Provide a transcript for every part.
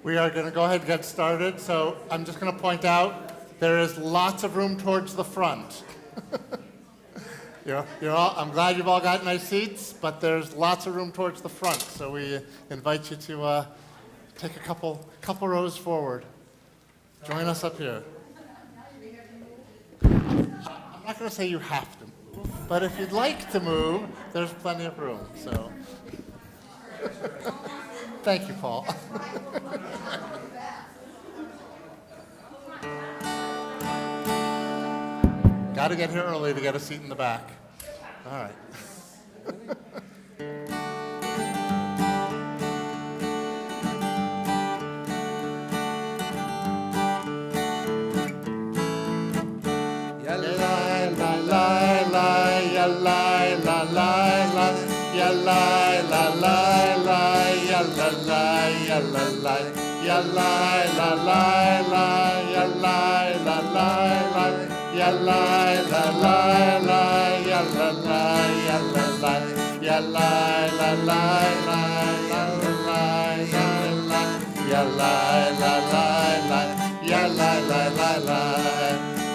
We are going to go ahead and get started. So I'm just going to point out there is lots of room towards the front. I'm glad you've all got nice seats, but there's lots of room towards the front. So we invite you to take a couple rows forward. Join us up here. I'm not going to say you have to move, but if you'd like to move, there's plenty of room. So, thank you, Paul. Got to get here early to get a seat in the back. All right. Ya la la la la, ya la la la la, ya la la la la, ya la la, ya la la, ya la la la la, ya la la la la, ya la la la la, ya la la, ya la la, ya la la la la, ya la la la la, ya la la la la.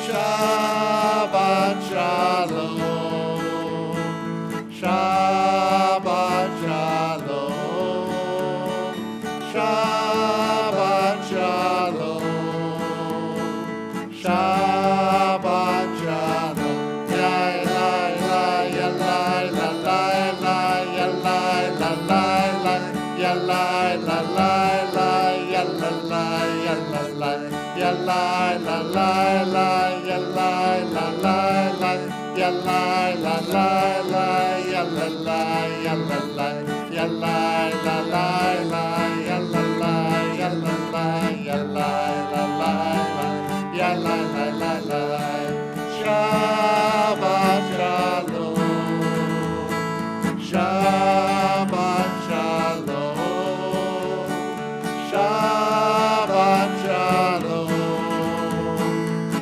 Shabbat shalom, Shabbat shalom, Shabbat shalom, Shabbat shalom. Ya la la, ya la la la la, ya la la la la, ya la la la la, ya la la, ya la la, ya la la la la, ya la la la la, ya la la la la, ya la la, ya la la, ya la la la la, ya la la, ya la la, ya la la la la, ya la la la la. Shabbat shalom, Shabbat shalom, Shabbat shalom,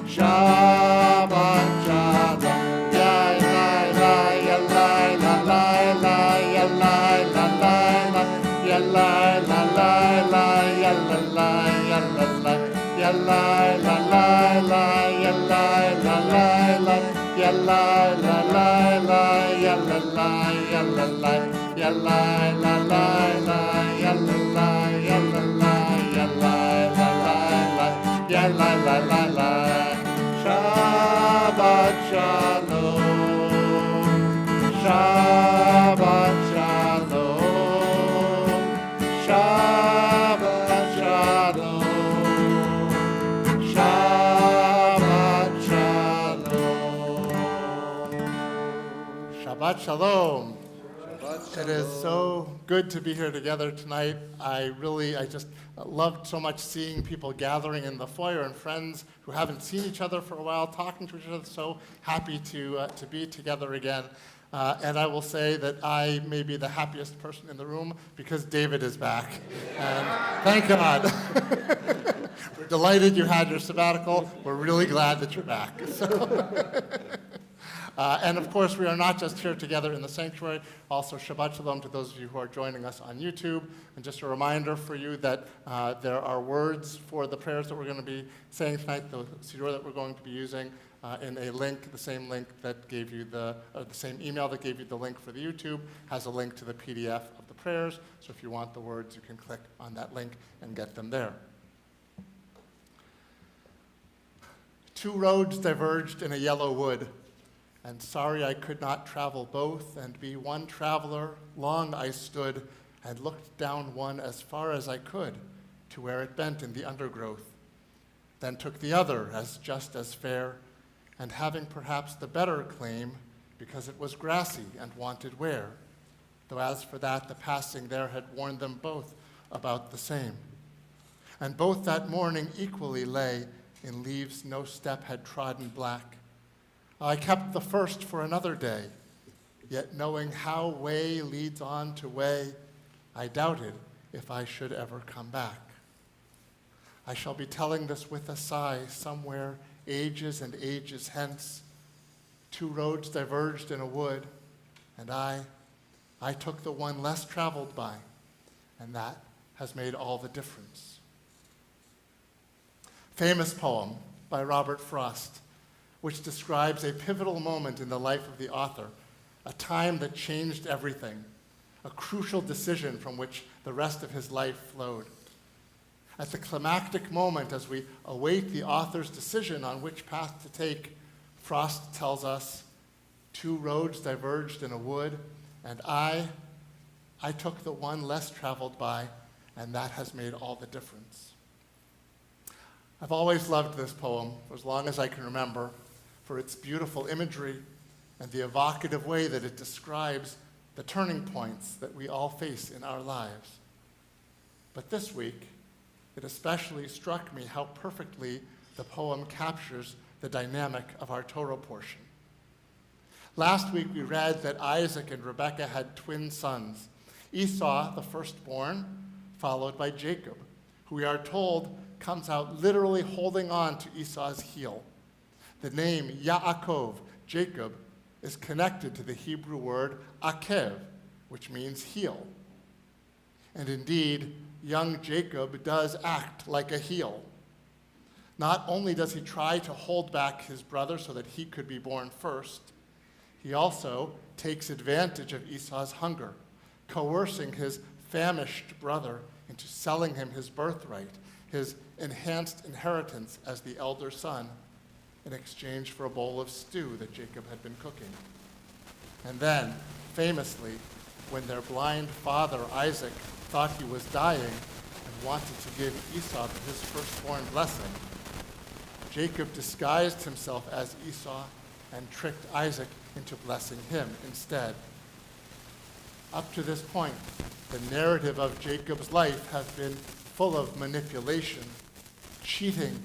Shabbat shalom. Ya la la, ya la la la la, ya la la la la, ya la la la la, ya la la, ya la la, ya la la la la, ya la la la la, ya la la la la, ya la la, ya la la, ya la la la la, ya la la, ya la la, ya la la la la, ya la la la la. Shabbat shalom, Shabbat shalom, Shabbat shalom, Shabbat shalom. Shabbat shalom. It is so good to be here together tonight. I just loved so much seeing people gathering in the foyer and friends who haven't seen each other for a while, talking to each other. So happy to be together again. And I will say that I may be the happiest person in the room because David is back. And thank God. We're delighted you had your sabbatical. We're really glad that you're back. And of course, we are not just here together in the sanctuary, also Shabbat Shalom to those of you who are joining us on YouTube. And just a reminder for you that there are words for the prayers that we're going to be saying tonight, the siddur that we're going to be using in a link, the same link that gave you the same email that gave you the link for the YouTube, has a link to the PDF of the prayers. So if you want the words, you can click on that link and get them there. Two roads diverged in a yellow wood. And sorry I could not travel both, and be one traveler, long I stood, and looked down one as far as I could, to where it bent in the undergrowth. Then took the other as just as fair, and having perhaps the better claim, because it was grassy and wanted wear, though as for that the passing there had warned them both about the same. And both that morning equally lay in leaves no step had trodden black. I kept the first for another day, yet knowing how way leads on to way, I doubted if I should ever come back. I shall be telling this with a sigh somewhere ages and ages hence. Two roads diverged in a wood, and I took the one less traveled by, and that has made all the difference. Famous poem by Robert Frost, which describes a pivotal moment in the life of the author, a time that changed everything, a crucial decision from which the rest of his life flowed. At the climactic moment, as we await the author's decision on which path to take, Frost tells us, two roads diverged in a wood, and I took the one less traveled by, and that has made all the difference. I've always loved this poem, for as long as I can remember, for its beautiful imagery and the evocative way that it describes the turning points that we all face in our lives. But this week, it especially struck me how perfectly the poem captures the dynamic of our Torah portion. Last week, we read that Isaac and Rebekah had twin sons, Esau, the firstborn, followed by Jacob, who we are told comes out literally holding on to Esau's heel. The name Yaakov, Jacob, is connected to the Hebrew word akev, which means heel. And indeed, young Jacob does act like a heel. Not only does he try to hold back his brother so that he could be born first, he also takes advantage of Esau's hunger, coercing his famished brother into selling him his birthright, his enhanced inheritance as the elder son, in exchange for a bowl of stew that Jacob had been cooking. And then, famously, when their blind father, Isaac, thought he was dying and wanted to give Esau his firstborn blessing, Jacob disguised himself as Esau and tricked Isaac into blessing him instead. Up to this point, the narrative of Jacob's life has been full of manipulation, cheating,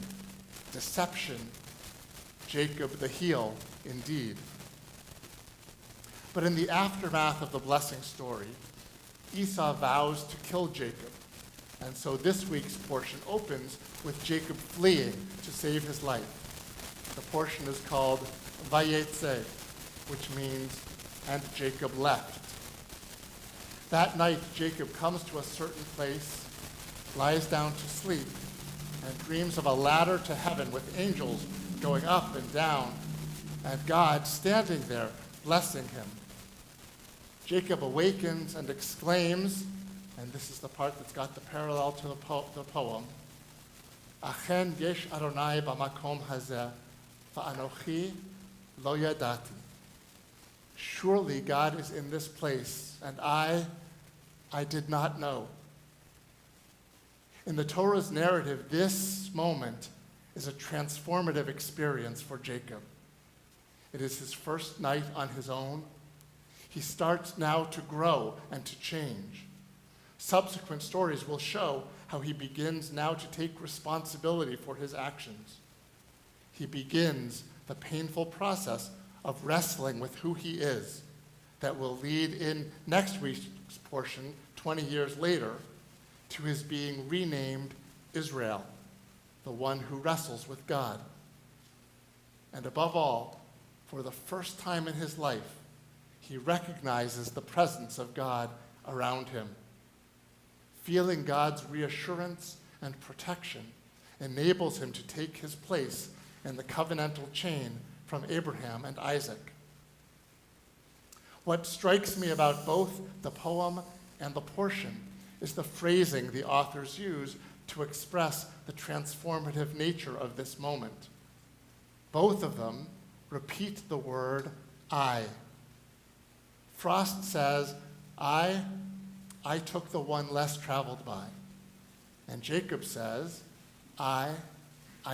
deception. Jacob the heel, indeed. But in the aftermath of the blessing story, Esau vows to kill Jacob. And so this week's portion opens with Jacob fleeing to save his life. The portion is called Vayetze, which means, and Jacob left. That night, Jacob comes to a certain place, lies down to sleep, and dreams of a ladder to heaven with angels going up and down, and God standing there, blessing him. Jacob awakens and exclaims, and this is the part that's got the parallel to the poem, Achen yesh Adonai b'makom hazeh, va'anochi lo yadati. Surely God is in this place, and I did not know. In the Torah's narrative, this moment is a transformative experience for Jacob. It is his first night on his own. He starts now to grow and to change. Subsequent stories will show how he begins now to take responsibility for his actions. He begins the painful process of wrestling with who he is that will lead in next week's portion, 20 years later, to his being renamed Israel, the one who wrestles with God. And above all, for the first time in his life, he recognizes the presence of God around him. Feeling God's reassurance and protection enables him to take his place in the covenantal chain from Abraham and Isaac. What strikes me about both the poem and the portion is the phrasing the authors use to express the transformative nature of this moment. Both of them repeat the word I. Frost says, I took the one less traveled by. And Jacob says, I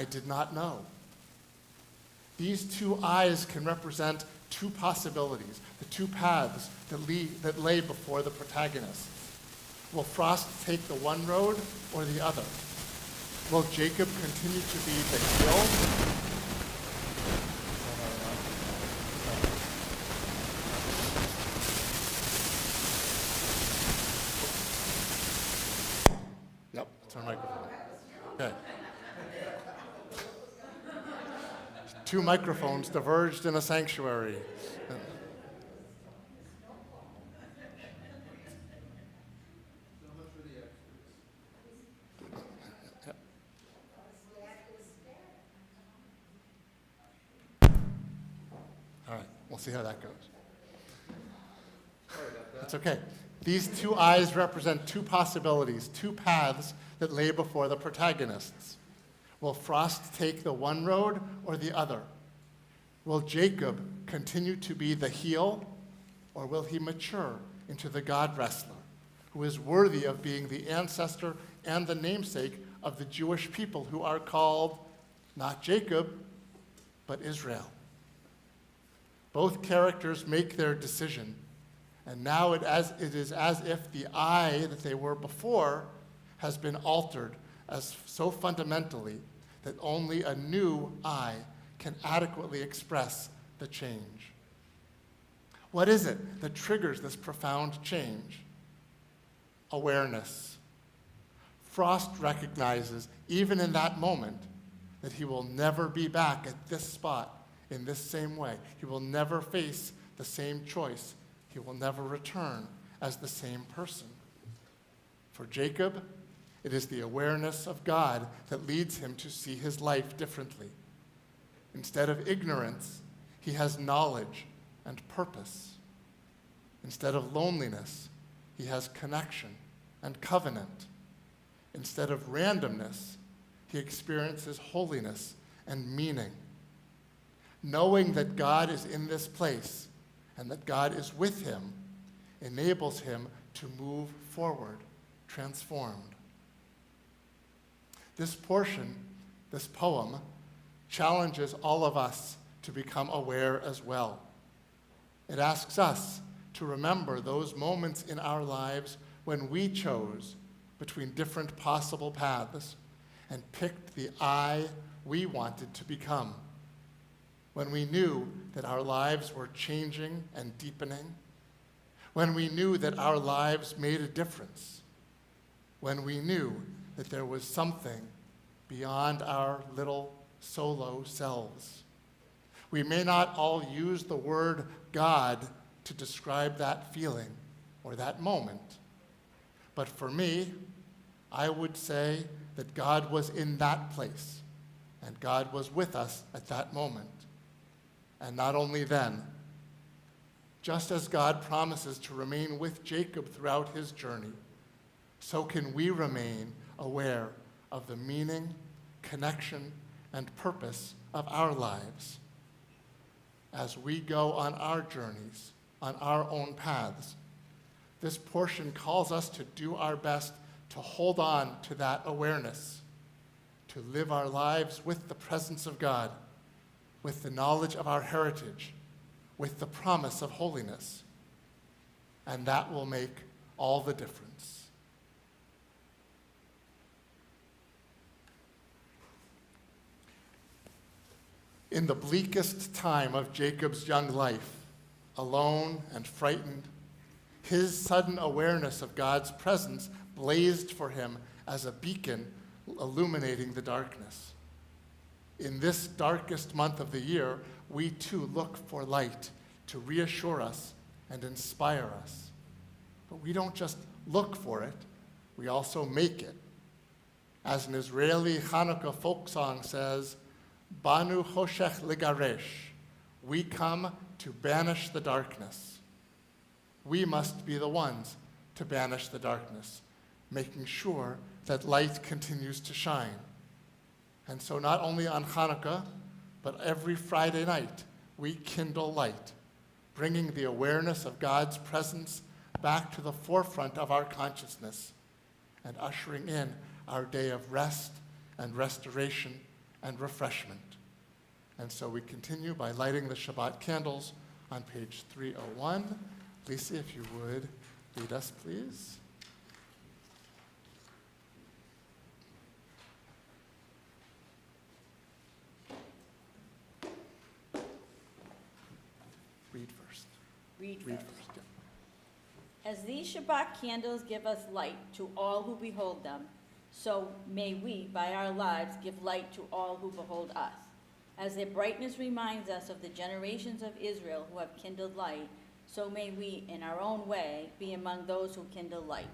did not know. These two I's can represent two possibilities, the two paths that lay before the protagonists. Will Frost take the one road or the other? Will Jacob continue to be the heel? Yep, turn microphone. Okay. Two microphones diverged in a sanctuary. All right, we'll see how that goes. That's okay. These two eyes represent two possibilities, two paths that lay before the protagonists. Will Frost take the one road or the other? Will Jacob continue to be the heel, or will he mature into the God wrestler, who is worthy of being the ancestor and the namesake of the Jewish people who are called not Jacob, but Israel? Both characters make their decision, and now it is as if the I that they were before has been altered as so fundamentally that only a new I can adequately express the change. What is it that triggers this profound change? Awareness. Frost recognizes, even in that moment, that he will never be back at this spot in this same way. He will never face the same choice. He will never return as the same person. For Jacob, it is the awareness of God that leads him to see his life differently. Instead of ignorance, he has knowledge and purpose. Instead of loneliness, he has connection and covenant. Instead of randomness, he experiences holiness and meaning. Knowing that God is in this place and that God is with him enables him to move forward, transformed. This portion, this poem, challenges all of us to become aware as well. It asks us to remember those moments in our lives when we chose between different possible paths and picked the I we wanted to become. When we knew that our lives were changing and deepening. When we knew that our lives made a difference. When we knew that there was something beyond our little solo selves. We may not all use the word God to describe that feeling or that moment. But for me, I would say that God was in that place, and God was with us at that moment. And not only then, just as God promises to remain with Jacob throughout his journey, so can we remain aware of the meaning, connection, and purpose of our lives. As we go on our journeys, on our own paths, this portion calls us to do our best to hold on to that awareness, to live our lives with the presence of God, with the knowledge of our heritage, with the promise of holiness. And that will make all the difference. In the bleakest time of Jacob's young life, alone and frightened, his sudden awareness of God's presence blazed for him as a beacon illuminating the darkness. In this darkest month of the year, we too look for light to reassure us and inspire us. But we don't just look for it, we also make it. As an Israeli Hanukkah folk song says, Banu Choshech Ligaresh, we come to banish the darkness. We must be the ones to banish the darkness, making sure that light continues to shine. And so not only on Hanukkah, but every Friday night, we kindle light, bringing the awareness of God's presence back to the forefront of our consciousness and ushering in our day of rest and restoration and refreshment. And so we continue by lighting the Shabbat candles on page 301. Lisa, if you would, lead us, please. Read first. Read Read first. first, yeah. As these Shabbat candles give us light to all who behold them, so may we, by our lives, give light to all who behold us. As their brightness reminds us of the generations of Israel who have kindled light, so may we, in our own way, be among those who kindle light.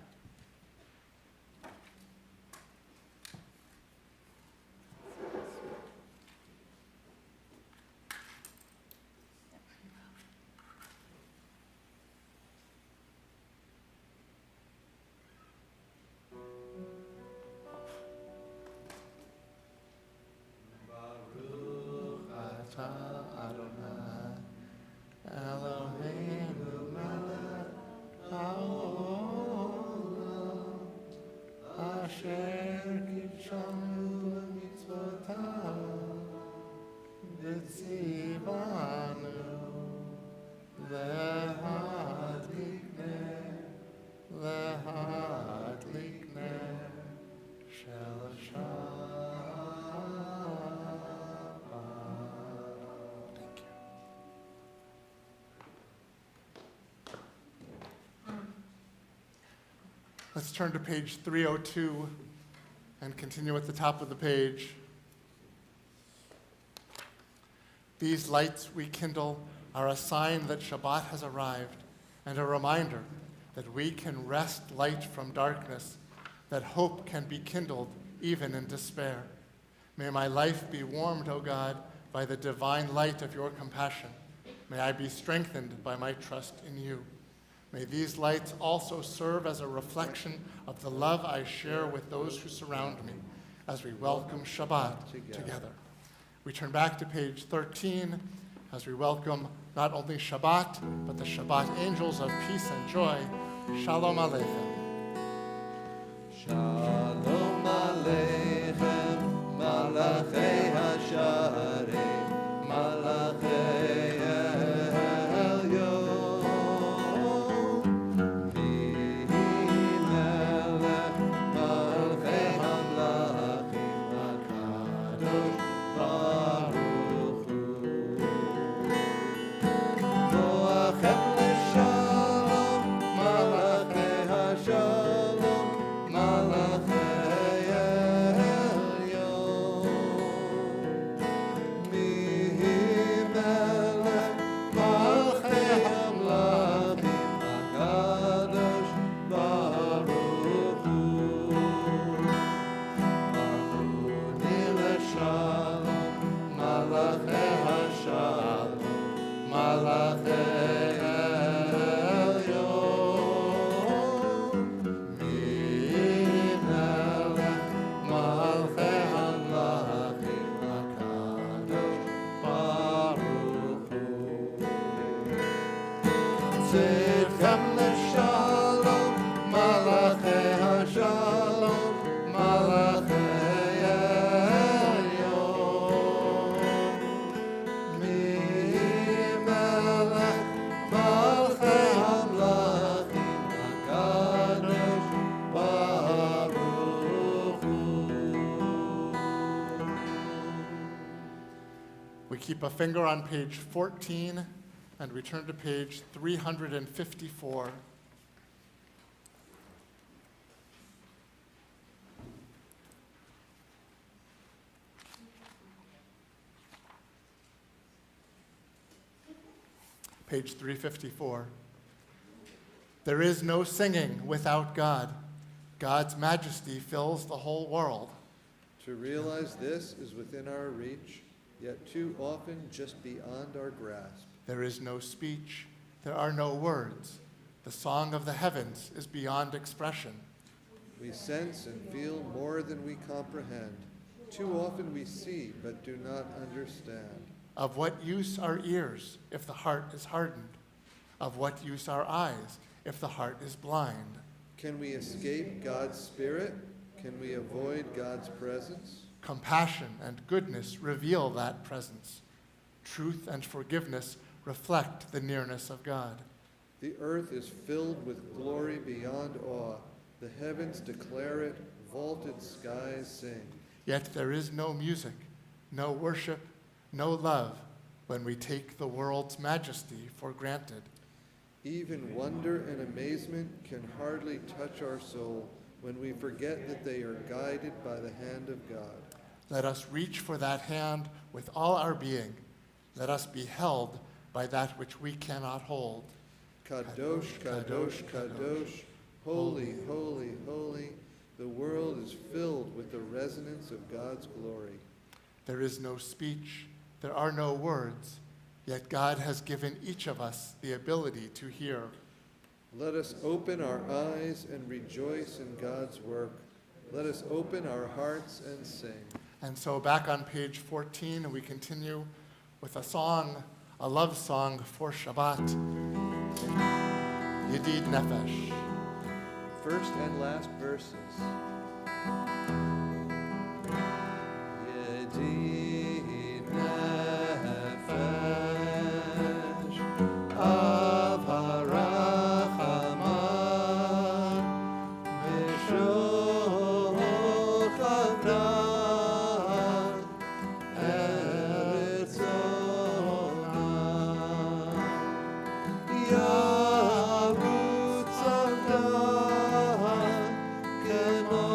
Let's turn to page 302 and continue at the top of the page. These lights we kindle are a sign that Shabbat has arrived and a reminder that we can wrest light from darkness, that hope can be kindled even in despair. May my life be warmed, O God, by the divine light of your compassion. May I be strengthened by my trust in you. May these lights also serve as a reflection of the love I share with those who surround me as we welcome Shabbat together. We turn back to page 13 as we welcome not only Shabbat, but the Shabbat angels of peace and joy. Shalom Aleichem. Shalom Aleichem, Malachei HaSharei, Malachei Elyon. Mi Melech Malchei HaMlachim, HaKadosh Baruch Hu. Boachem l'shalom, Malachei HaShalom, Malachei Elyon. Mi Melech Malchei HaMlachim, HaKadosh Baruch Hu. Achuni l'shalom, Malachei HaShalom, Malachei Elyon. Mi Melech Malchei HaMlachim, HaKadosh Baruch Hu. Tzidchem l'shalom, Malachei HaShalom, Malachei Elyon. Mi Melech Malchei HaMlachim, HaKadosh Baruch Hu. We keep a finger on page 14 and we turn to page 354. Page 354. There is no singing without God. God's majesty fills the whole world. To realize this is within our reach, yet too often just beyond our grasp. There is no speech. There are no words. The song of the heavens is beyond expression. We sense and feel more than we comprehend. Too often we see but do not understand. Of what use are ears if the heart is hardened? Of what use are eyes if the heart is blind? Can we escape God's Spirit? Can we avoid God's presence? Compassion and goodness reveal that presence. Truth and forgiveness reflect the nearness of God. The earth is filled with glory beyond awe. The heavens declare it, vaulted skies sing. Yet there is no music, no worship, no love when we take the world's majesty for granted. Even wonder and amazement can hardly touch our soul when we forget that they are guided by the hand of God. Let us reach for that hand with all our being. Let us be held by that which we cannot hold. Kadosh, Kadosh, Kadosh, holy, holy, holy, the world is filled with the resonance of God's glory. There is no speech, there are no words, yet God has given each of us the ability to hear. Let us open our eyes and rejoice in God's work. Let us open our hearts and sing. And so back on page 14, we continue with a song, a love song for Shabbat. Yedid Nefesh. First and last verses. Yedid nefesh av harachamah mishoch avnah eretz onah yarutz avnah kemo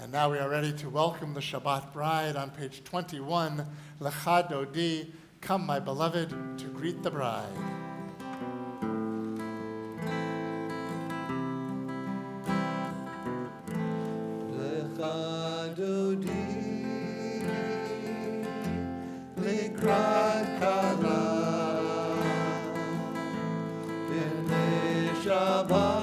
And now we are ready to welcome the Shabbat bride on page 21, Lecha Dodi, Come My Beloved, to greet the bride. Lecha Dodi, Likrat Kala, B'nei Shabbat.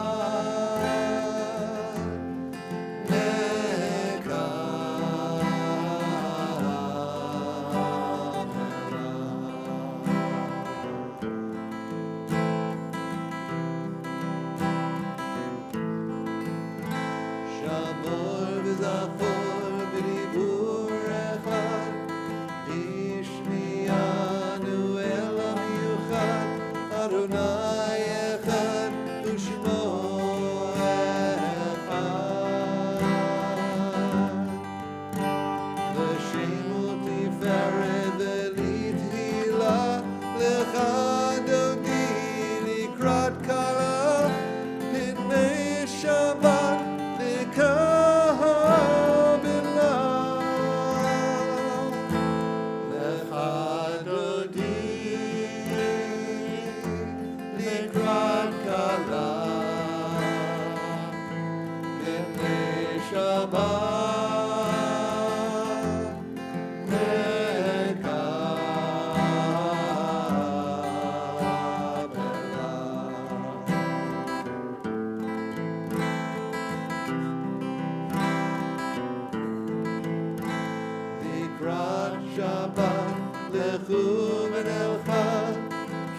Shabbat lechu v'nelcha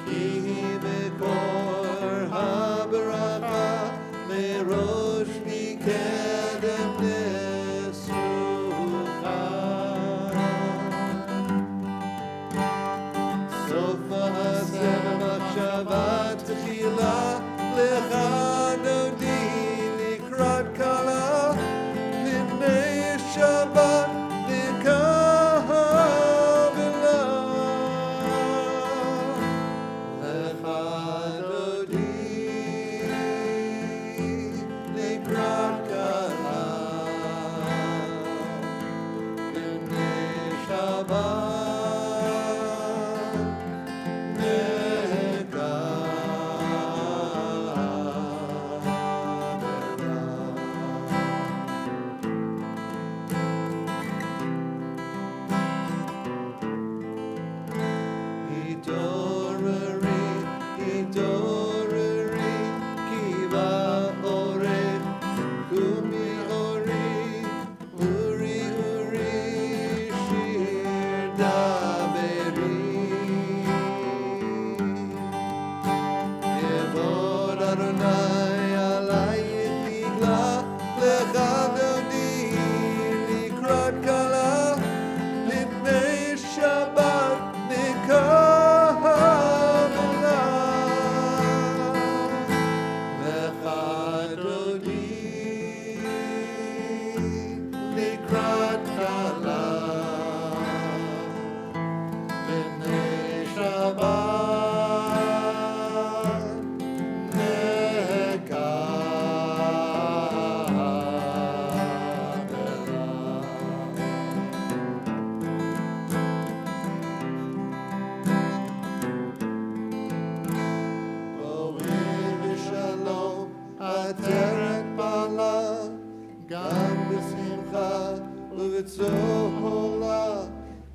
ki mekor ha-baracha merosh mikedem nesucha sofa ha-shabbat Shabbat tchila lecha dodi likrat kala b'nei Shabbat likah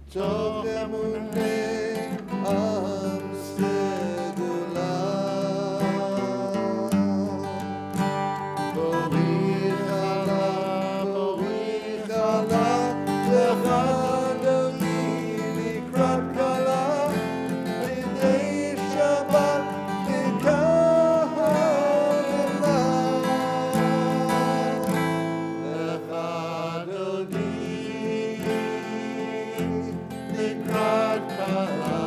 Tov Emunei Am Segula. Bovichala, Lecha Dodi Likrat Kala, B'nei Shabbat B'Kala. Lecha Dodi Likrat Kala,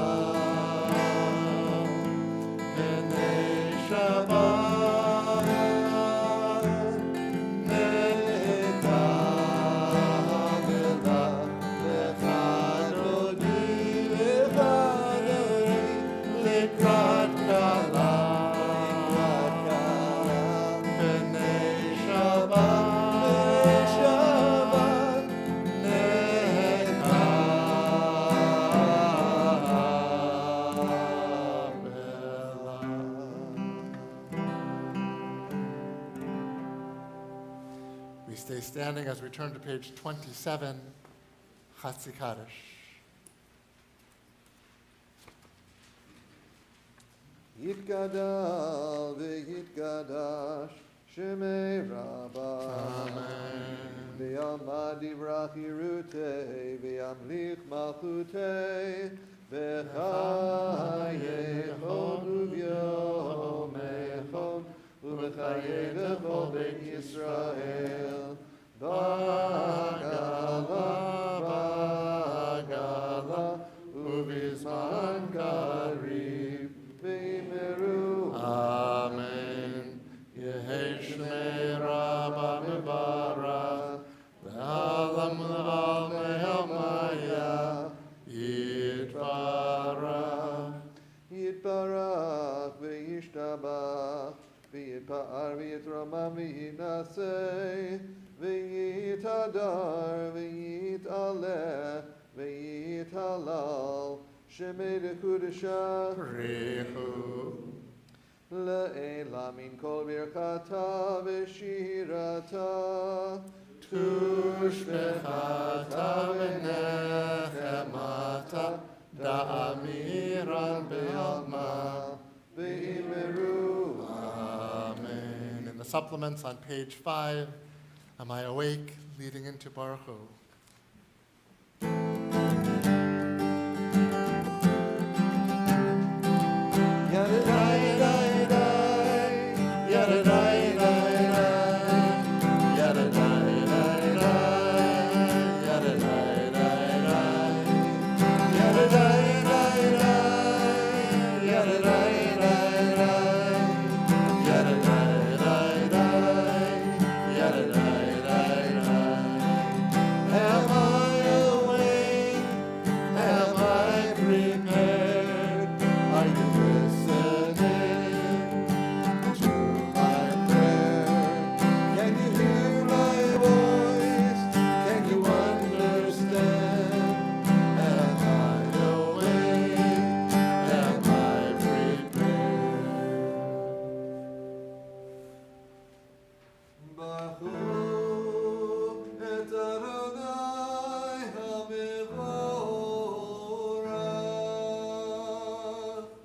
B'nei Shabbat. We stay standing as we turn to page 27, Chatzi Kaddish. Yitgadal v'yitgadash Shemei Rabbah. V'yamad divrach yirutei v'yamlich malchutei v'chayechon uvyomechon u'mechayev v'chol beit Yisrael b'gala u'bizman karib v'yimeru. Amen. Yehei Shmei Rabbah Mevarach, V'alam L'val Me'elmaya, Yitbarach. Yitbarach v'yishtabach v'yitpa'ar v'yitromam v'yinaseh v'yitadar v'yitaleh v'yitalal Shemei Dekudesha Richu. Le'ela min kol birchata v'shirata Tushbechata v'nechemata, Da'amiran be'alma. v'yimeru. Amen. In the supplements on page 5, Am I Awake, leading into Baruch Hu.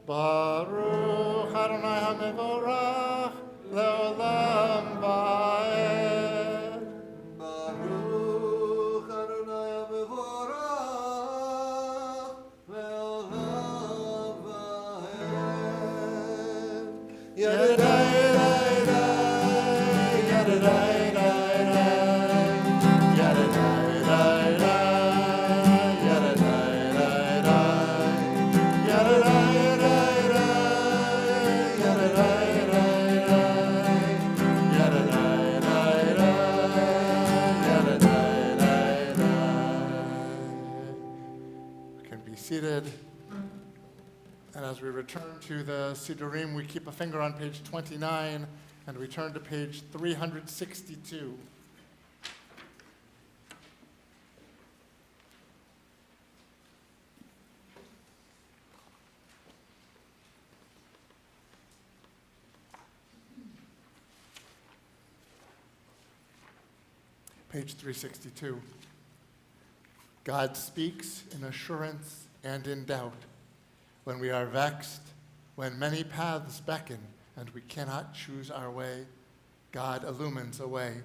Baruch Adonai HaMevorach Leolam Va'ed. Baruch Adonai HaMevorach Leolam Va'ed. Yadadai, yadadai, yadadai, seated. And as we return to the Sidurim, we keep a finger on page 29 and we turn to page 362. Page 362. God speaks in assurance and in doubt. When we are vexed, when many paths beckon and we cannot choose our way, God illumines a way.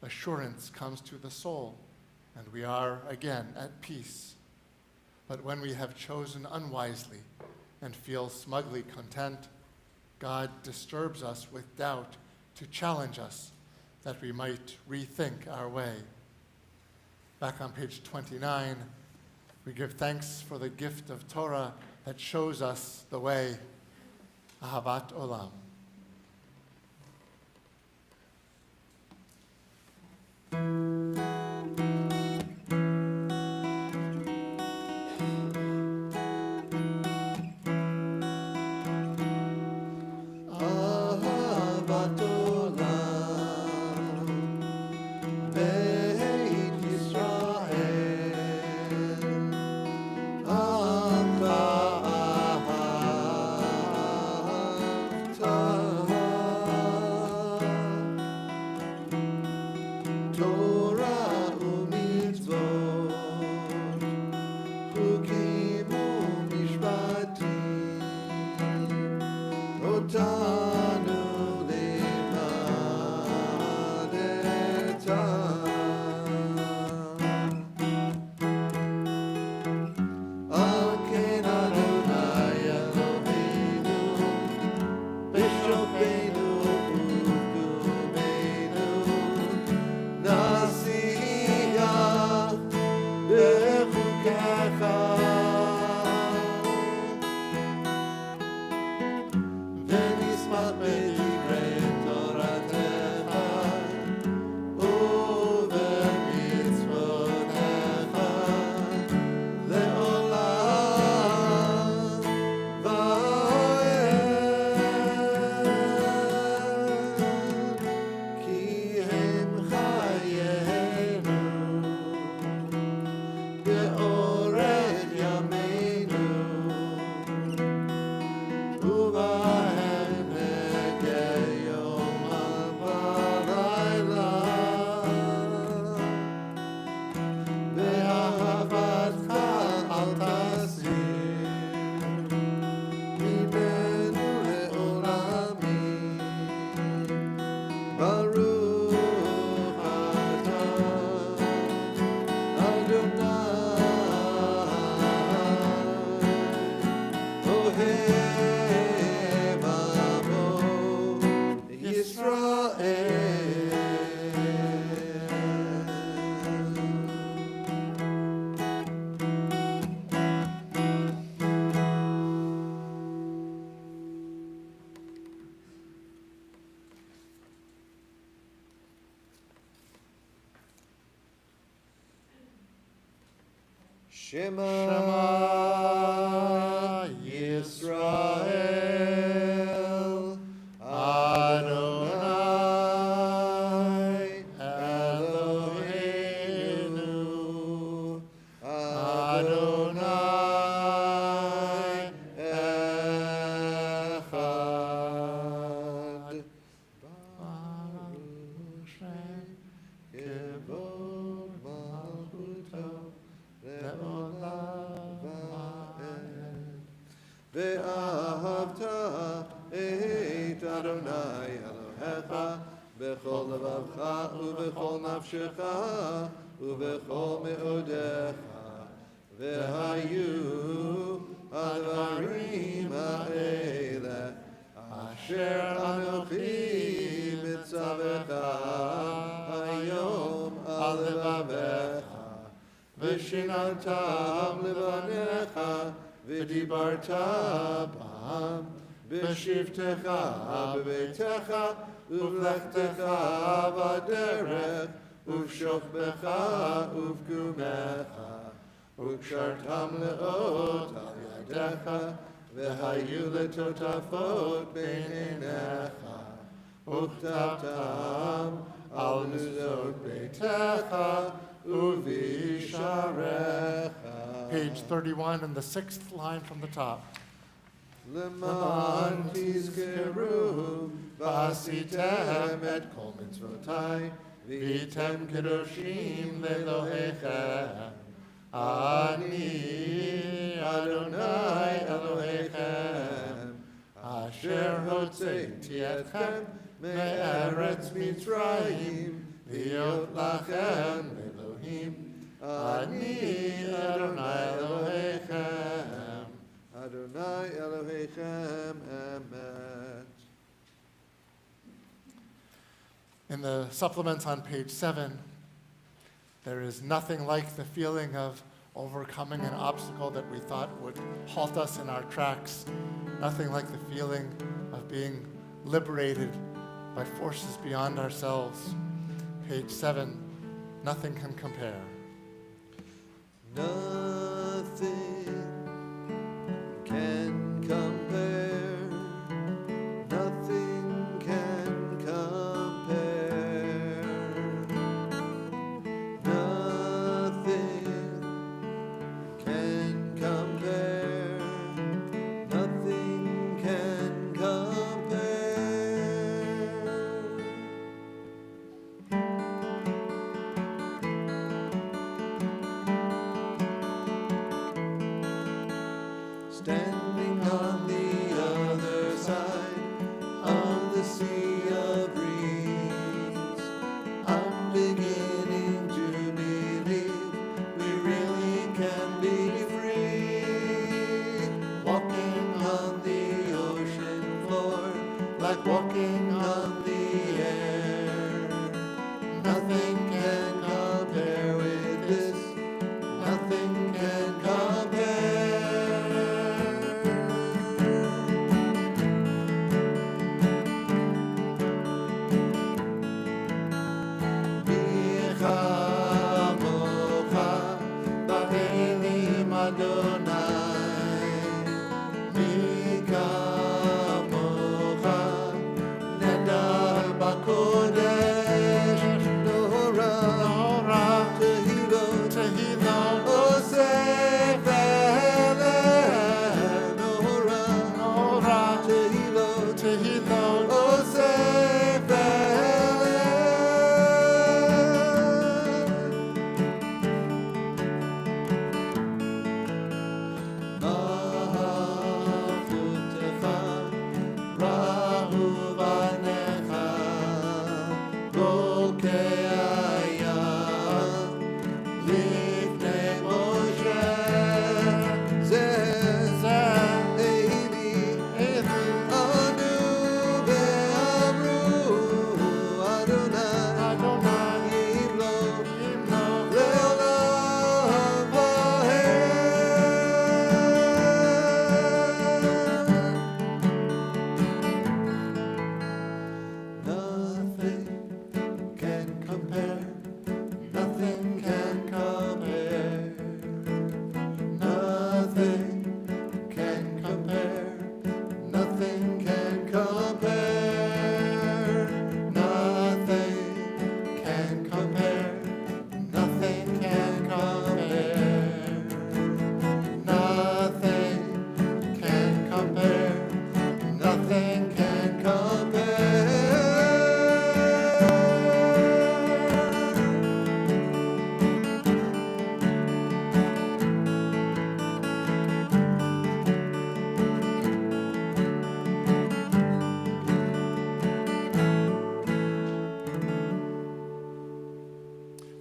Assurance comes to the soul, and we are again at peace. But when we have chosen unwisely and feel smugly content, God disturbs us with doubt to challenge us that we might rethink our way. Back on page 29, we give thanks for the gift of Torah that shows us the way, Ahavat Olam. אהבת עולם, בית ישראל, עמך אהבת, תורה ומצוות, חוקים ומשפטים, אותנו לימדת. על כן אדוני אלוהינו, בשוכבנו ובקומנו, נשיח בחוקיך. ונשמח בדברי תורתך ובמצוותיך לעולם ועד. כי הם חיינו באורך ימינו, ובהם נגע יום ולילה, באהבתך אל תסיר ממנו לעולמים. ברוך אתה אדוני אוהב עמו ישראל. Shema Yisrael, Adonai Eloheinu, Adonai Echad. Baruch Shem Kevod Malchuto לעולם ועד. ואהבת את אדוני אלוהיך בכל לבבך ובכל נפשך ובכל מאודיך. והיו הדברים האלה אשר אנוכי מצווך היום על לבביך, ושיננתם לבניך, ודיברת בם, בשבתך בביתך, ובלכתך בדרך, ובשוכבך ובקומך, וקשרתם לאות על ידיך, והיו לטוטפות בין עיניך, וכתבתם על מזוזות ביתך, Page 31 and the 6th line from the top. למען תזכרו ועשיתם את כל מצוותי והייתם קדושים לאלוהיכם Ani Adonai Elohechem, Asher hotzeiti etchem me'eretz Mitzrayim, liot lachem Elohim. Ani Adonai Elohechem, Adonai Elohechem, Emet. In the supplements on page 7, there is nothing like the feeling of overcoming an obstacle that we thought would halt us in our tracks. Nothing like the feeling of being liberated by forces beyond ourselves. Page 7, nothing can compare. Nothing can compare. Nothing can compare. Nothing can compare. Nothing can compare. Standing on the other side of the sea of reeds, I'm beginning to believe we really can be free. Walking on the ocean floor, like walking on the air. Nothing can compare with this. Nothing can compare.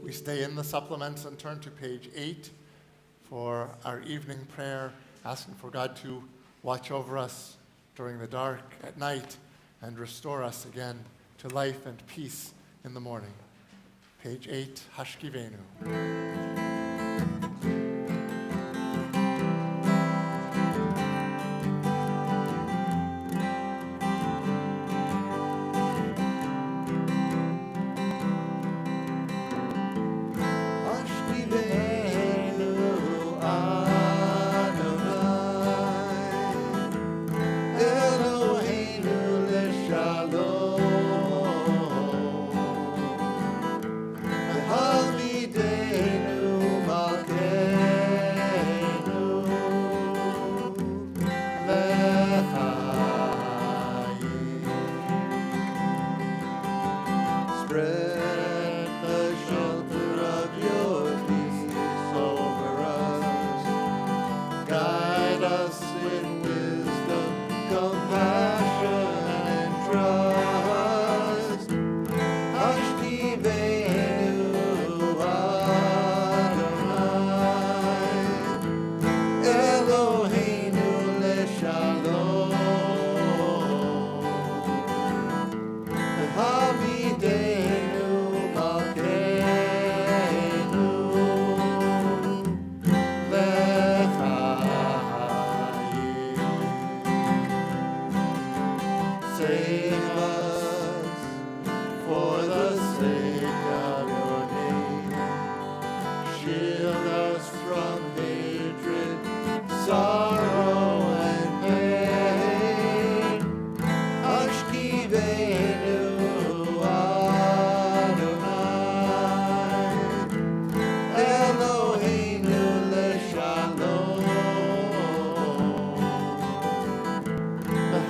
We stay in the supplements and turn to page 8 for our evening prayer, asking for God to watch over us during the dark at night and restore us again to life and peace in the morning. Page 8, Hashkivenu. Hallelujah. sorrow and pain. Ashkiveinu Adonai, Eloheinu leshalom.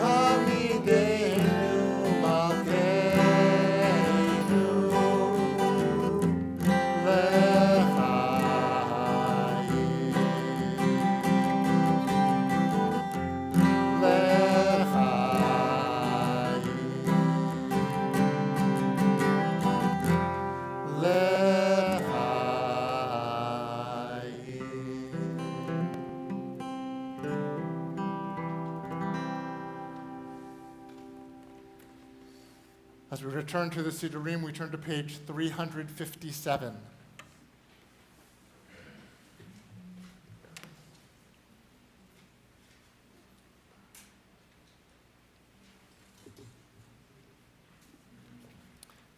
Hamidenu Malkeinu L'chaim. As we return to the Siddurim, we turn to page 357.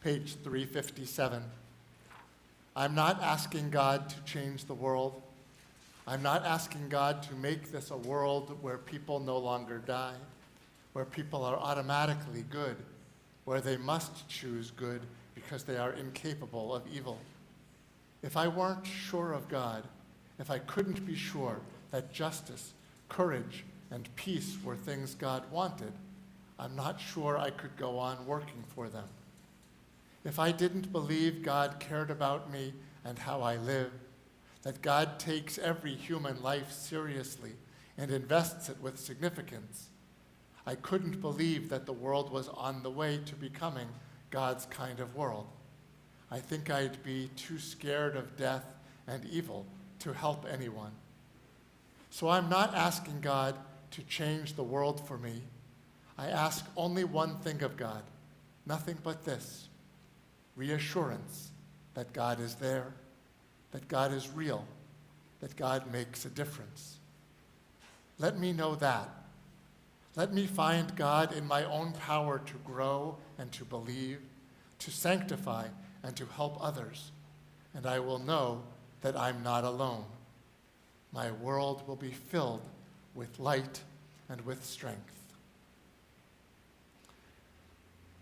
Page 357. I'm not asking God to change the world. I'm not asking God to make this a world where people no longer die, where people are automatically good, where they must choose good because they are incapable of evil. If I weren't sure of God, if I couldn't be sure that justice, courage, and peace were things God wanted, I'm not sure I could go on working for them. If I didn't believe God cared about me and how I live, that God takes every human life seriously and invests it with significance, I couldn't believe that the world was on the way to becoming God's kind of world. I think I'd be too scared of death and evil to help anyone. So I'm not asking God to change the world for me. I ask only one thing of God, nothing but this: reassurance that God is there, that God is real, that God makes a difference. Let me know that. Let me find God in my own power to grow and to believe, to sanctify and to help others, and I will know that I'm not alone. My world will be filled with light and with strength.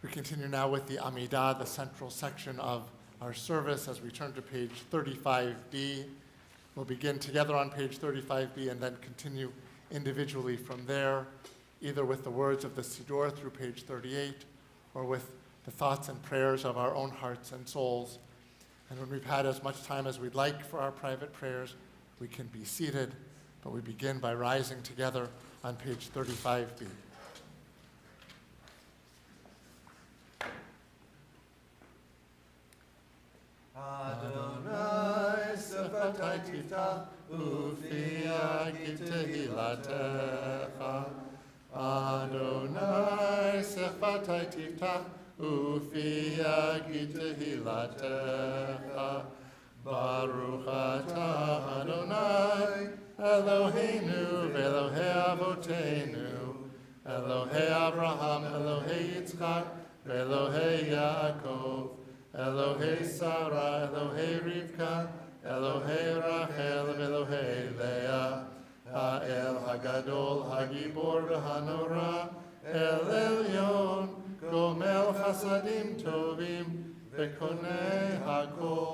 We continue now with the Amidah, the central section of our service, as we turn to page 35b. We'll begin together on page 35b and then continue individually from there, either with the words of the Siddur through page 38 or with the thoughts and prayers of our own hearts and souls. And when we've had as much time as we'd like for our private prayers, we can be seated, but we begin by rising together on page 35b. Adonai sefatai tiftach ufia kitehilatecha. Adonai sefatai tiftach ufia kitehilatecha. Baruch atah Adonai Eloheinu ve'Elohei avoteinu, Elohei Abraham, Elohei Yitzchak, ve'Elohei Yaakov, Elohei Sarah, Elohei Rivka, Elohei Rachel, Elohei Leah, Ha'el Hagadol, Hagibor v'Hanora, El Elyon, Gomel Chasadim Tovim, V'Konei Hakol,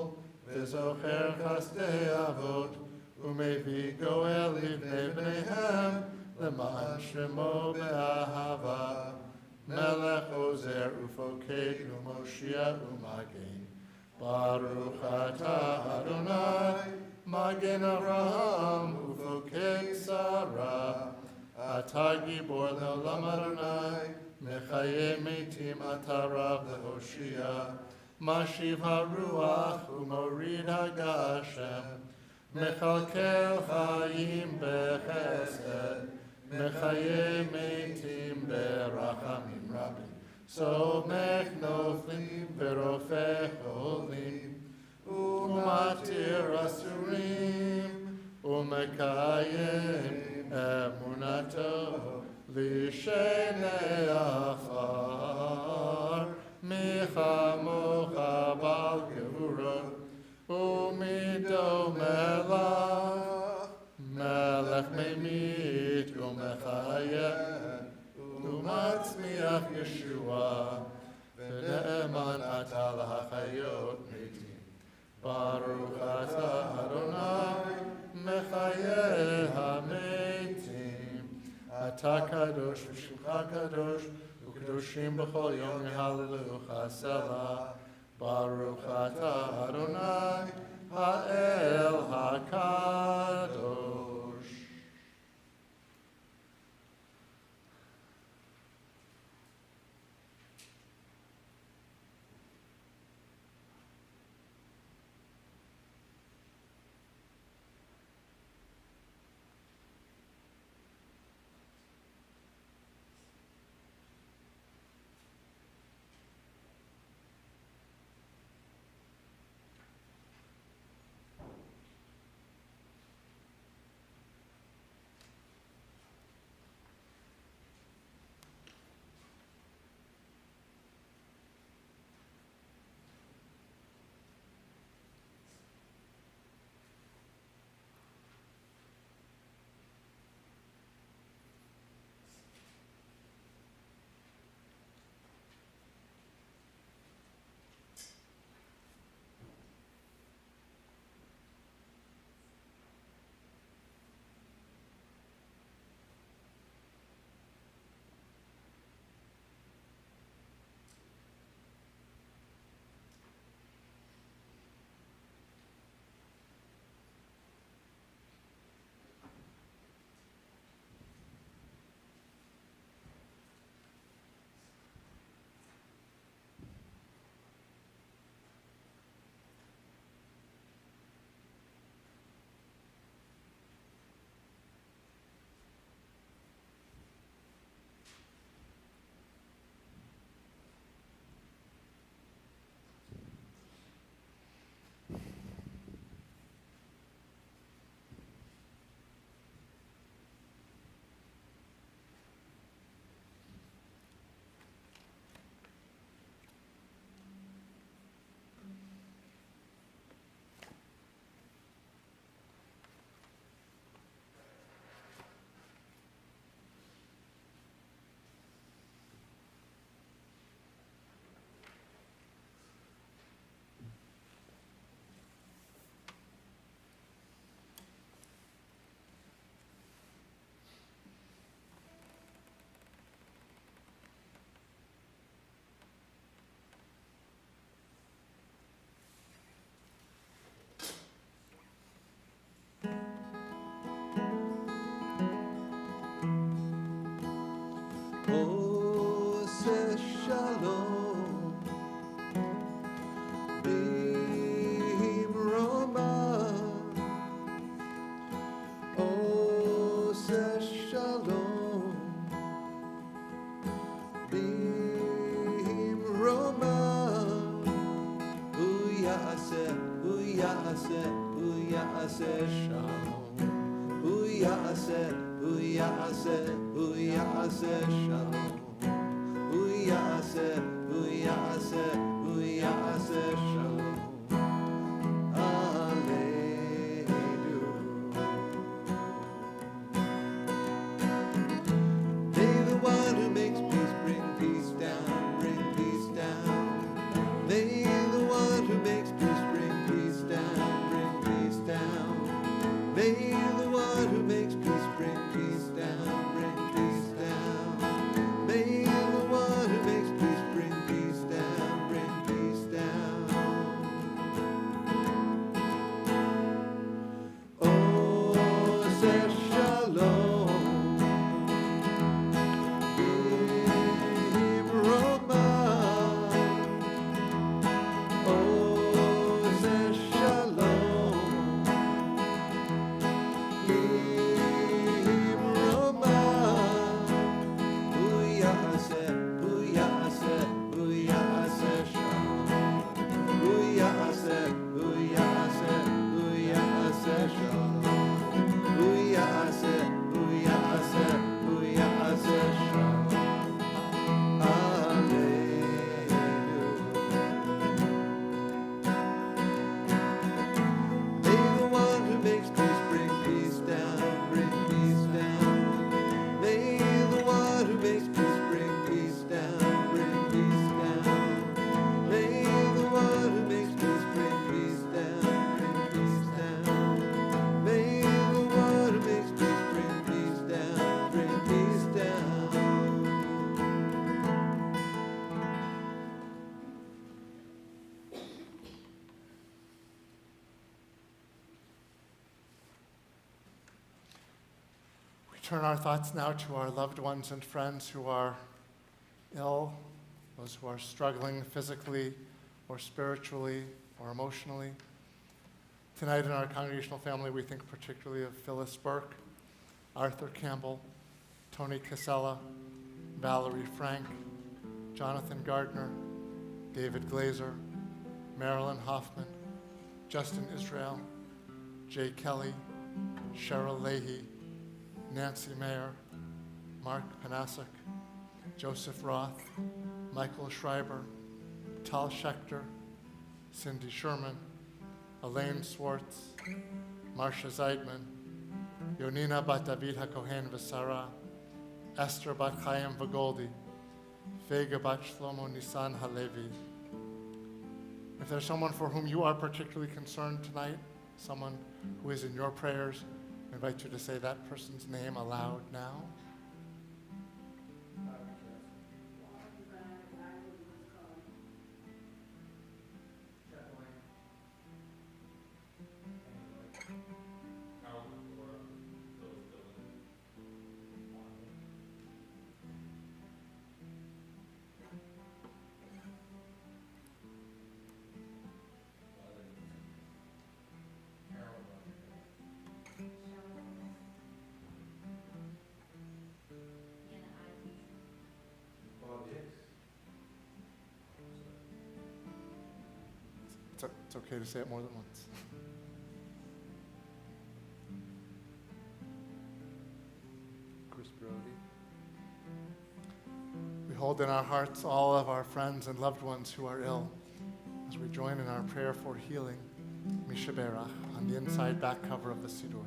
V'Zocher Chasdei Avot, Umevi Goel Livnei Bneihem, L'ma'an Shemo Be'ahava, Melech Ozer Ufoked U'Moshiach U'Magen. Baruch atah Adonai, Magen Avraham Ufoked Sarah. Atah Gibor Le'olam Adonai, Mechayeh Metim atah Rav Le'Hoshia. Mashiv HaRuach U'Morid HaGashem. Mechalkel Chayim Bechesed. Mechayeh Metim Berachamim Rabim. Somech Noflim Verofeh Cholim. Umatir Asurim. Umekayem Emunato. Lishenei Afar. Michamocha Bal Gevurot. Umido Melach. Melech Meimi ממית ומחיה ומצמיח ישועה, ונאמן אתה להחיות מתים. ברוך אתה אדוני מחיי המתים. אתה קדוש ושמך קדוש, וקדושים בכל יום יהללוך סלה. ברוך אתה אדוני האל הקדוש. עושה שלום במרומה, עושה שלום במרומה, הוא יעשה שלום, הוא יעשה שלום, הוא יעשה שלום עלינו. May the one who makes peace bring peace down, bring peace down. May the one who makes peace bring peace down, bring peace down. May the one who makes peace bring peace down, bring peace down. May the one who makes peace bring peace down, bring peace down. turn our thoughts now to our loved ones and friends who are ill, those who are struggling physically or spiritually or emotionally. Tonight in our congregational family, we think particularly of Phyllis Burke, Arthur Campbell, Tony Casella, Valerie Frank, Jonathan Gardner, David Glazer, Marilyn Hoffman, Justin Israel, Jay Kelly, Cheryl Leahy, Nancy Mayer, Mark Panasic, Joseph Roth, Michael Schreiber, Tal Schechter, Cindy Sherman, Elaine Swartz, Marcia Zeidman, Yonina bat David HaKohen v'Sara, Esther bat Chaim Vagoldi, Vega bat Shlomo Nisan Halevi. If there's someone for whom you are particularly concerned tonight, someone who is in your prayers, I invite you to say that person's name aloud now. It's okay to say it more than once. Chris Brody. We hold in our hearts all of our friends and loved ones who are ill as we join in our prayer for healing, Mishaberach, on the inside back cover of the Siddur.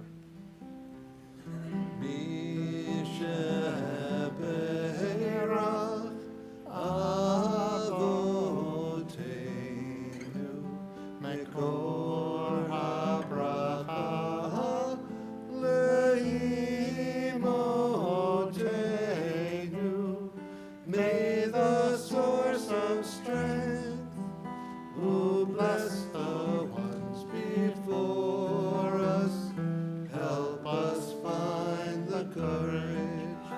Mishaberach Avoteinu Mekor HaBracha Leimotenu. May the source of strength, who bless the ones before us, help us find the courage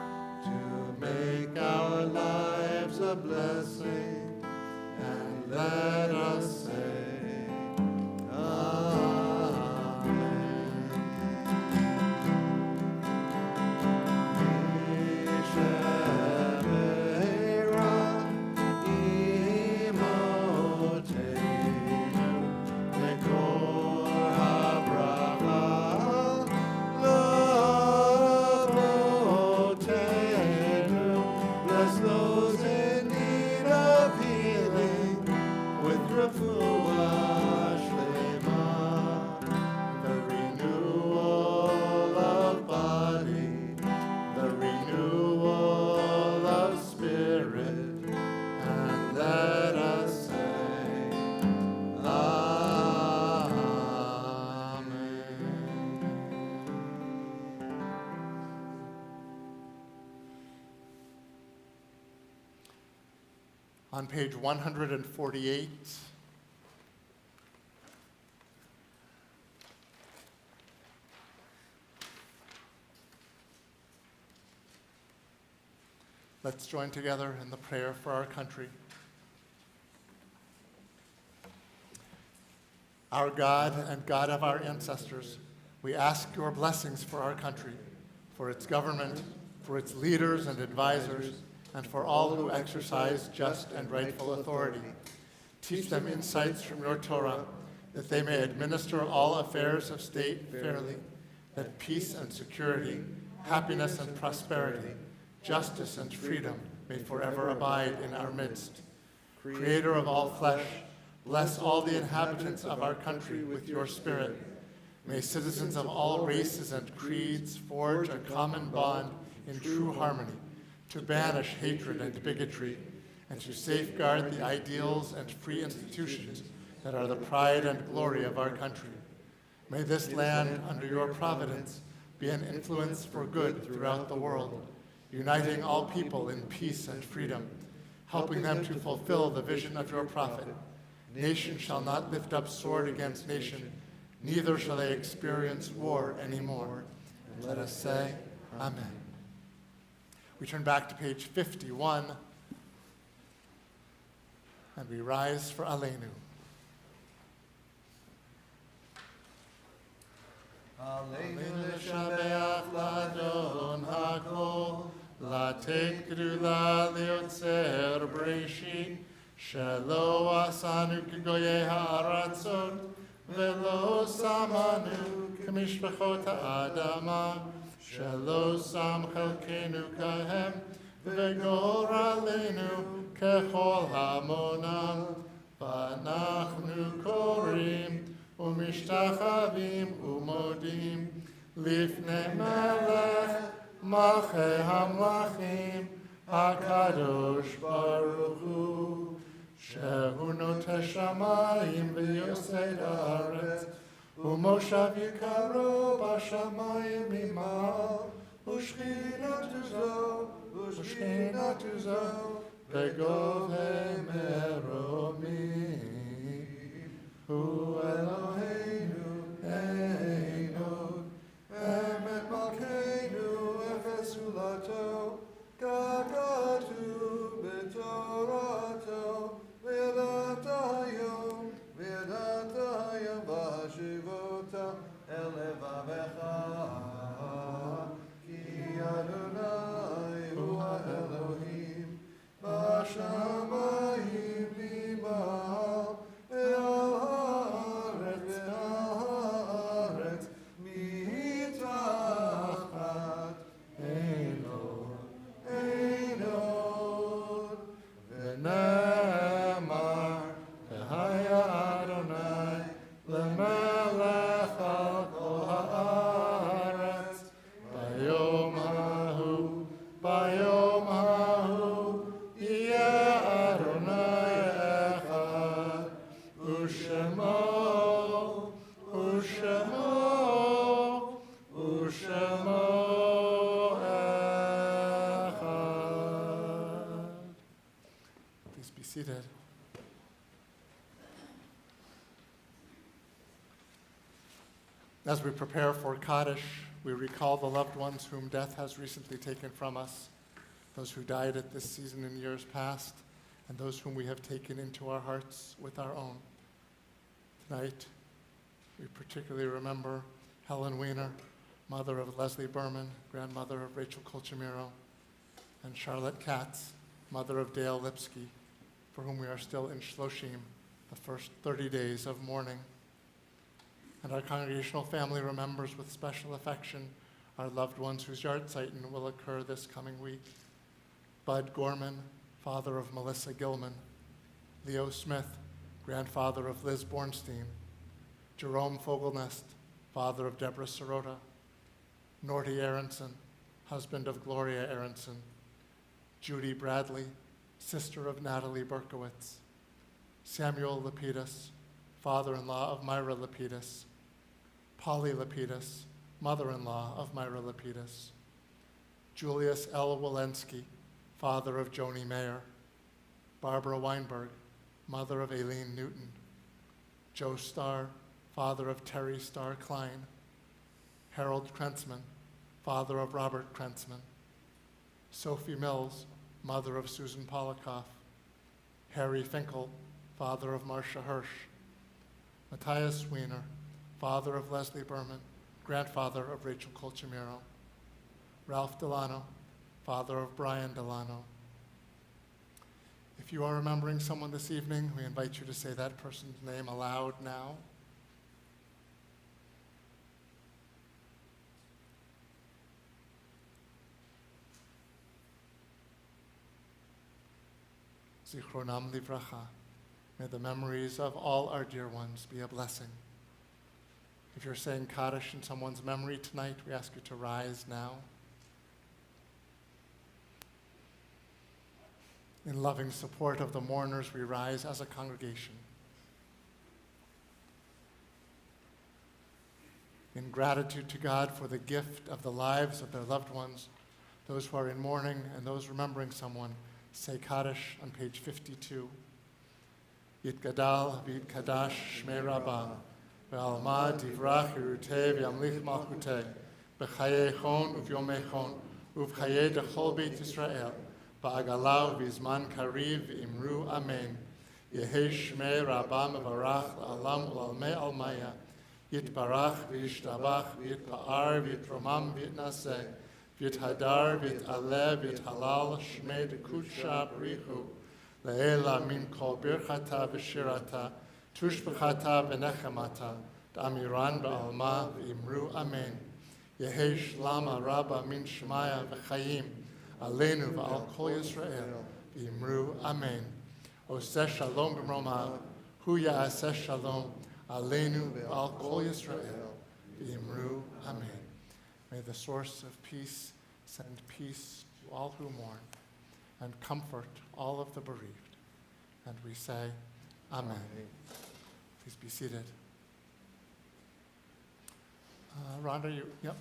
to make our lives a blessing, and let us say, bless those in need of healing with refuah shlema, the renewal of body, the renewal of spirit, and let us say, Amen. On page 148, let's join together in the prayer for our country. Our God and God of our ancestors, we ask your blessings for our country, for its government, for its leaders and advisors, and for all who exercise just and rightful authority. Teach them insights from your Torah, that they may administer all affairs of state fairly, that peace and security, happiness and prosperity, justice and freedom may forever abide in our midst. Creator of all flesh, bless all the inhabitants of our country with your spirit. May citizens of all races and creeds forge a common bond in true harmony, to banish hatred and bigotry, and to safeguard the ideals and free institutions that are the pride and glory of our country. May this land, under your providence, be an influence for good throughout the world, uniting all people in peace and freedom, helping them to fulfill the vision of your prophet. Nation shall not lift up sword against nation, neither shall they experience war anymore. And let us say, Amen. We turn back to page 51, and we rise for Aleinu. Aleinu l'shabeach l'adon hakol, לתת גדולה ליוצר בראשית, שלא עשנו כגויי הארצות, ולא שמנו כמשפחות האדמה, שלא שם חלקנו כהם, וגורלנו ככל המונם, ואנחנו קוראים ומשתחווים ומודים לפני מלך מלכי המלכים, הקדוש ברוך הוא, שהוא נוטה שמיים ויוסד הארץ, ומושב יקרו בשמיים ממעל, ושכינתו זו בגובה מרומים. הוא אלוהינו אין עוד, אמת מלכנו אפס זולתו, כך כתוב בתורתו, וידעת היום והשיבות אל לבבך, כי אדוני הוא האלוהים, בשמיים ממעל, ועל הארץ מתחת, אין עוד, ונאמר, והיה אדוני למלך על כל הארץ, ביום ההוא יהיה אדוני אחד, ושמו אחד. Please be seated. As we prepare for Kaddish, we recall the loved ones whom death has recently taken from us, those who died at this season in years past, and those whom we have taken into our hearts with our own. Tonight, we particularly remember Helen Weiner, mother of Leslie Berman, grandmother of Rachel Colchimiro, and Charlotte Katz, mother of Dale Lipsky, for whom we are still in Shloshim, the first 30 days of mourning. And our congregational family remembers with special affection our loved ones whose Yahrzeit will occur this coming week. Bud Gorman, father of Melissa Gilman. Leo Smith, grandfather of Liz Bornstein. Jerome Fogelnest, father of Deborah Sirota. Norty Aronson, husband of Gloria Aronson. Judy Bradley, sister of Natalie Berkowitz. Samuel Lapidus, father-in-law of Myra Lapidus. Polly Lapidus, mother-in-law of Myra Lapidus. Julius L. Walensky, father of Joni Mayer. Barbara Weinberg, mother of Aileen Newton. Joe Starr, father of Terry Starr Klein. Harold Krentzman, father of Robert Krentzman. Sophie Mills, mother of Susan Polikoff. Harry Finkel, father of Marcia Hirsch. Matthias Wiener, father of Leslie Berman, grandfather of Rachel Colchimiro. Ralph Delano, father of Brian Delano. If you are remembering someone this evening, we invite you to say that person's name aloud now. Zichronam livracha. May the memories of all our dear ones be a blessing. If you're saying Kaddish in someone's memory tonight, we ask you to rise now. In loving support of the mourners, we rise as a congregation. In gratitude to God for the gift of the lives of their loved ones, those who are in mourning and those remembering someone, say Kaddish on page 52. Yitgadal v'yitkadash shmei rabbah, ve'alma divrach yeruteh v'yamlich malchuteh, בחיי חון וביומי חון, ובחיי דכל בית ישראל, בעגלה ובזמן קריב ואמרו אמן. יהי שמי רבה מברך לעולם ולעלמי עלמיה, יתברך וישתבח ויתפאר ויתרומם ויתנשא, ויתהדר ויתעלה ויתהלל שמי דקודשה בריחו, לעילא מן כל ברכתה ושירתה, תושבחתה ונחמתה, דאמירן בעלמה ואמרו אמן. יהי שלמה רבה מן שמיה וחיים, עלינו ועל כל ישראל, ואמרו אמן. עושה שלום במרומיו, הוא יעשה שלום עלינו ועל כל ישראל, ואמרו amen. May the source of peace send peace to all who mourn, and comfort all of the bereaved. And we say, amen. Please be seated. Rhonda, you, yep.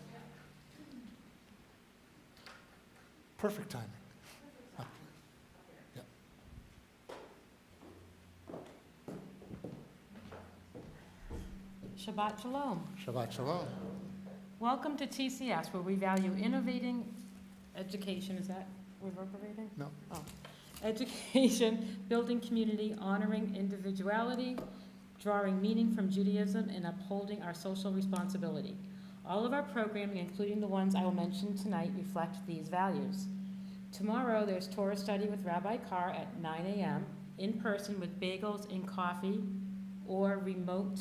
Perfect timing. Yep. Shabbat Shalom. Shabbat Shalom. Welcome to TCS, where we value innovating education. Is that reverberating? No. Oh. Education, building community, honoring individuality, drawing meaning from Judaism, and upholding our social responsibility. All of our programming, including the ones I will mention tonight, reflect these values. Tomorrow, there's Torah study with Rabbi Carr at 9 a.m., in person with bagels and coffee, or remote,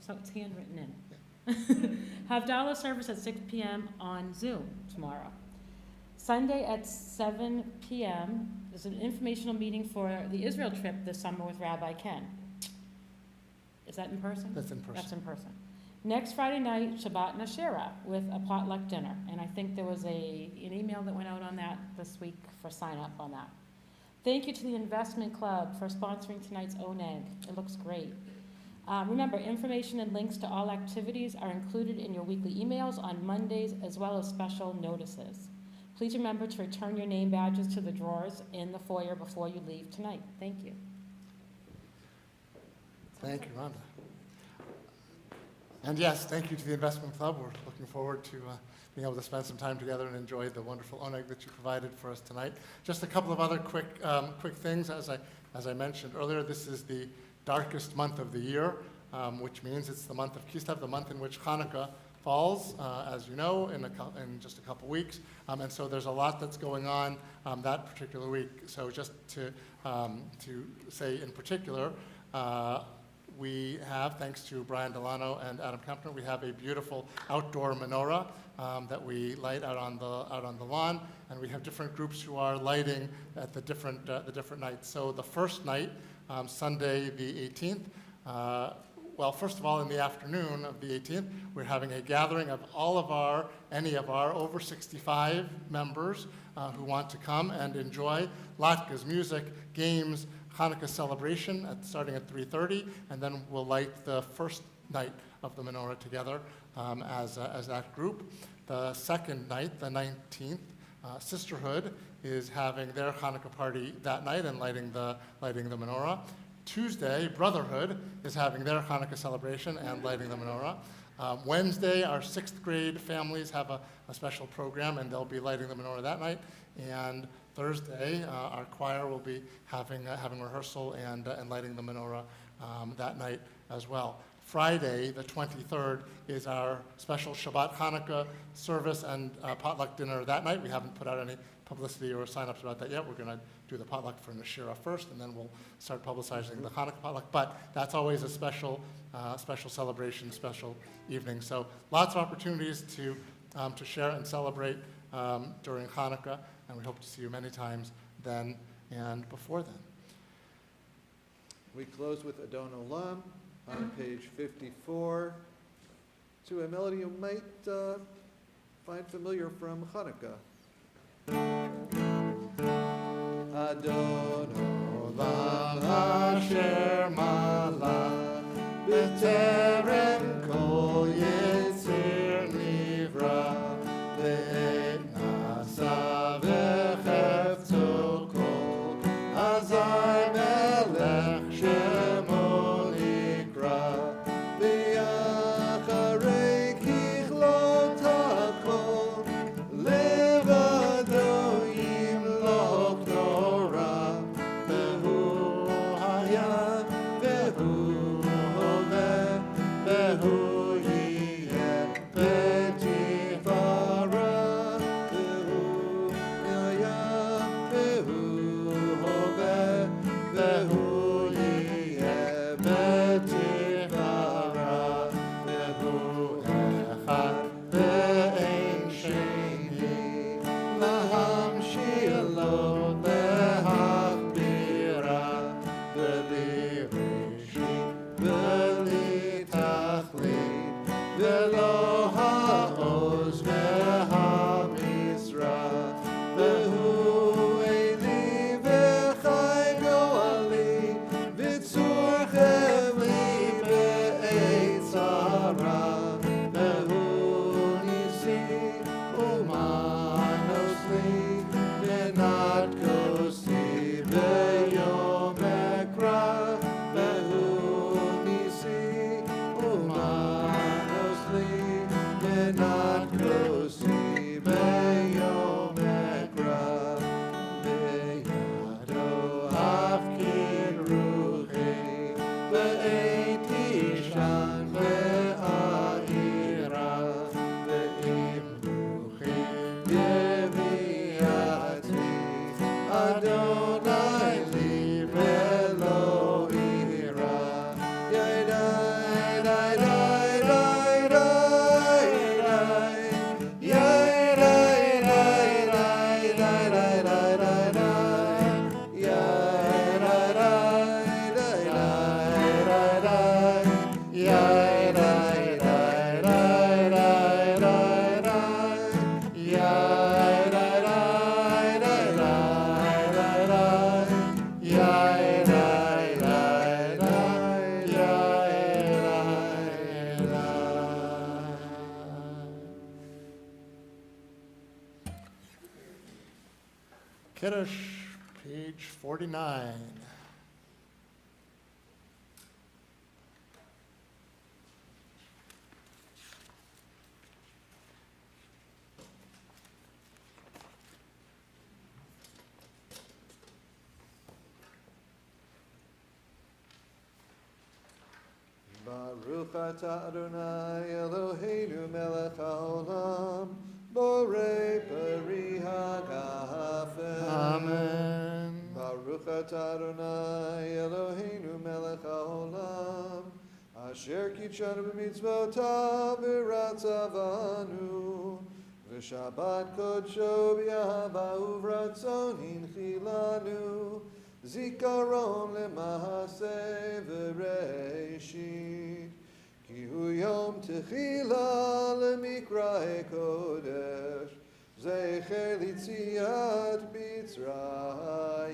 so it's handwritten in. Havdalah service at 6 p.m. on Zoom tomorrow. Sunday at 7 p.m. is an informational meeting for the Israel trip this summer with Rabbi Ken. Is that in person? That's in person. That's in person. Next Friday night, Shabbat Nashira with a potluck dinner. And I think there was an email that went out on that this week for sign up on that. Thank you to the Investment Club for sponsoring tonight's ONEG. It looks great. Remember, information and links to all activities are included in your weekly emails on Mondays, as well as special notices. Please remember to return your name badges to the drawers in the foyer before you leave tonight. Thank you. Thank you, Rhonda. And yes, thank you to the Investment Club. We're looking forward to being able to spend some time together and enjoy the wonderful oneg that you provided for us tonight. Just a couple of other quick things. As I mentioned earlier, this is the darkest month of the year, which means it's the month of Kislev, the month in which Hanukkah falls, as you know, in just a couple weeks. And so there's a lot that's going on that particular week. So just to say in particular, we have, thanks to Brian Delano and Adam Kempner, we have a beautiful outdoor menorah that we light out on the lawn, and we have different groups who are lighting at the different nights. So the first night, Sunday the 18th, well, first of all, in the afternoon of the 18th, we're having a gathering of any of our over 65 members who want to come and enjoy latkes, music, games, Hanukkah celebration starting at 3:30, and then we'll light the first night of the menorah together as that group. The second night, the 19th, Sisterhood is having their Hanukkah party that night and lighting the menorah. Tuesday, Brotherhood is having their Hanukkah celebration and lighting the menorah. Wednesday, our 6th grade families have a special program, and they'll be lighting the menorah that night. And Thursday, our choir will be having rehearsal and lighting the menorah that night as well. Friday, the 23rd, is our special Shabbat Hanukkah service and potluck dinner that night. We haven't put out any publicity or sign-ups about that yet. We're going to do the potluck for Nashira first, and then we'll start publicizing the Hanukkah potluck. But that's always a special celebration, special evening. So lots of opportunities to share and celebrate during Hanukkah, and we hope to see you many times then and before then. We close with Adon Olam on page 54, to a melody you might find familiar from Hanukkah. Adon Olam Asher Malach B'terem Kol Yetzir Nivra Ve'et Nasa V'chefto Kol Azar Melech Shemo Nikra V'yacharei Kichlo Yeviati, Adonai li velo ira. Yadai, dai, dai, dai, dai, dai. Yadai, dai, dai, dai, dai, dai, dai, dai. Yadai, dai, dai, dai, dai, dai. Yadai, dai, dai, dai, dai, dai. Yadai, dai, dai, dai, dai, dai. Yadai, dai, dai, yadai, dai. Kiddush, page 49. Baruch atah Adonai Eloheinu melech haolam, borei peri hagafen. Amen. Baruch atah Adonai Eloheinu melech haolam, asher kitshanu b'mitzvotav v'ratzavanu, v'shabbat kodsho b'yahava uvratzon hinchilanu, zikaron lemahaseh v'reishit, ki hu yom techila lemikra'e kodesh, zecher litziat Mitzrayim.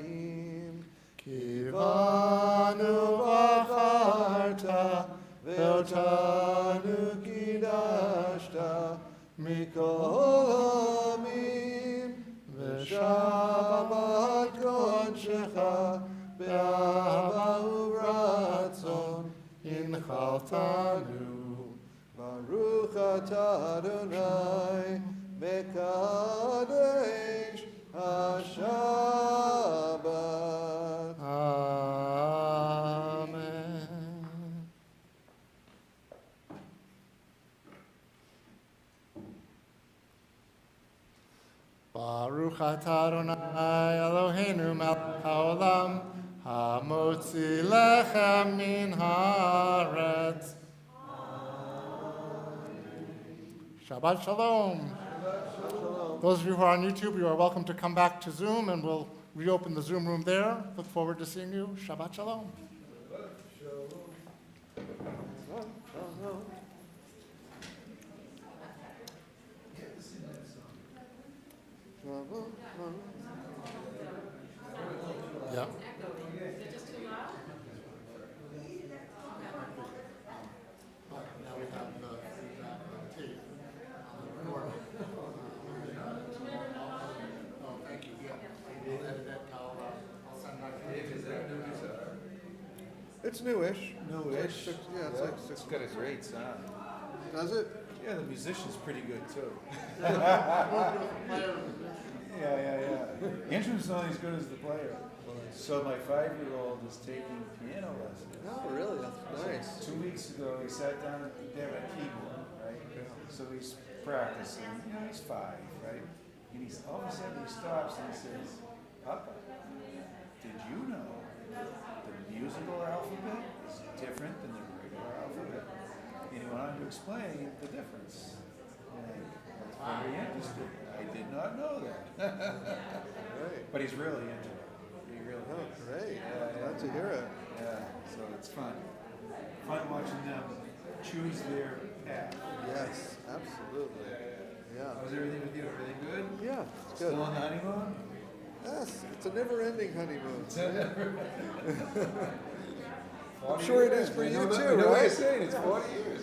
Kivanu v'acharta ve'otanu kidashta mikol hamim, v'shabbat kodshecha be'ahava uvratzon inchaltanu. Baruch atah Adonai mekadesh haShabbat. Amen. Baruch atah Adonai Eloheinu melech haolam, hamotzi lechem min haaretz. Shabbat shalom. Those of you who are on YouTube, you are welcome to come back to Zoom, and we'll reopen the Zoom room there. Look forward to seeing you. Shabbat shalom. Yeah. Now we have the tape. Oh, thank you. Yeah. We'll edit it. I'll send that. It's newish. Newish. Yeah, it's like six. It's got a great sound. Does it? Yeah, the musician's pretty good too. Yeah. Yeah. The instrument's not as good as the player. So my 5-year-old is taking piano lessons. Oh, really? That's nice. 2 weeks ago, he sat down there at a keyboard, right? So he's practicing. You know, he's 5, right? And he's all of a sudden he stops and he says, "Papa, did you know the musical alphabet is different than the regular alphabet?" And he went on to explain the difference. And that's very interesting. I did not know that. Great. But he's really into it. He really Oh, is. great. Yeah, Glad to hear it. Yeah, so it's fun. Fun watching them choose their path. Yes, absolutely. Yeah. How's everything with you? Everything good? Yeah, it's good. Still on the honeymoon? Yes, it's a never-ending honeymoon. I'm 40 sure it years. is for I you know that- too, I know what right? you're saying. It's 40 years.